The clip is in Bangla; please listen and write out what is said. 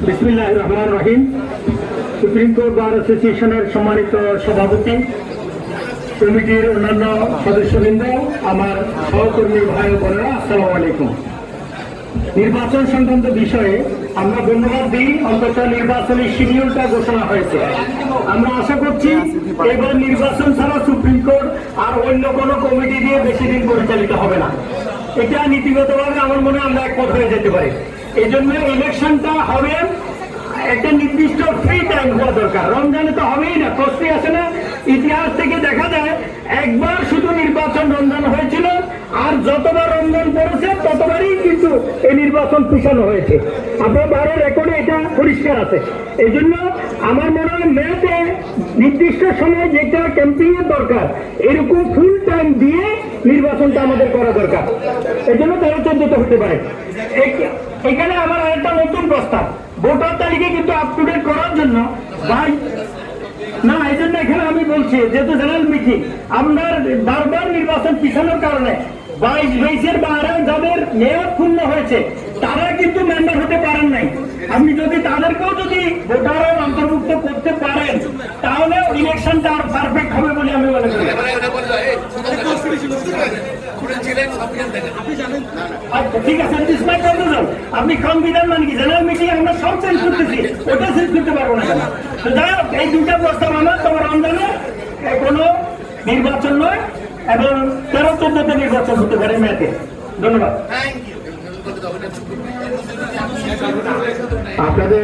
বিসমিল্লাহির রহমানির রহিম। সুপ্রিম কোর্ট বার অ্যাসোসিয়েশনের সম্মানিত সভাপতি, কমিটির অন্যান্য সদস্যবৃন্দ, আমার সহকর্মী ভাই ও বোনেরা, আসসালামু আলাইকুম। নির্বাচন সংক্রান্ত বিষয়ে আমরা ধন্যবাদ দিই, অন্তত নির্বাচনী শিডিউলটা ঘোষণা হয়েছে। আমরা আশা করছি এবার নির্বাচন ছাড়া সুপ্রিম কোর্ট আর অন্য কোনো কমিটি দিয়ে বেশি দিন পরিচালিত হবে না। এটা নীতিগতভাবে আমার মনে হয় আমরা একমত হয়ে যেতে পারি। এই জন্য ইলেকশনটা হবে একটা নির্দিষ্ট ফ্রি টাইম হওয়া দরকার। রমজানে তো হবেই না, প্রশ্নই আসে না। ইতিহাস থেকে দেখা যায় একবার শুধু নির্বাচন রমজান হয়েছিল, আর যতবার রমজান পড়েছে ততবারই কিন্তু এই নির্বাচন পিছানো হয়েছে। আপনার বারের রেকর্ডে এটা পরিষ্কার আছে। এই জন্য আমার মনে হয় মেয়াদে নির্দিষ্ট সময় যেটা ক্যাম্পিং এর দরকার, এরকম ফুল টাইম দিয়ে নির্বাচনটা আমাদের করা দরকার। এই জন্য 13-14 হতে পারে। এখানে আমার আরেকটা নতুন প্রস্তাব, ভোটার তালিকা কিন্তু আপ টু ডেট করার জন্য না, এই জন্য এখানে আমি বলছি, যেহেতু জেনারেল মিটিং আপনার বারবার নির্বাচন পিছানোর কারণে 22-22-এর বাইরে যাদের মেয়াদ পূর্ণ হয়েছে তারা কিন্তু মেম্বার হতে পারেন নাই। আপনি যদি তাদেরকেও যদি ভোটারের অন্তর্ভুক্ত করতে পারেন তাহলে ইলেকশনটা আর পারফেক্ট হবে বলে আমি মনে করি। ঠিক আছে, আপনি সংবিধান মানে কি জেনারেল মিটিং আমরা সব চেঞ্জ করতেছি, ওটা চেঞ্জ করতে পারবো না কেন? তো যাই হোক, এই দুটা প্রস্তাব আমার তোমার রমজানে কোনো নির্বাচন নয় এবং 13-14-তে নির্বাচন হতে পারে মেয়াদে। ধন্যবাদ। আপনাদের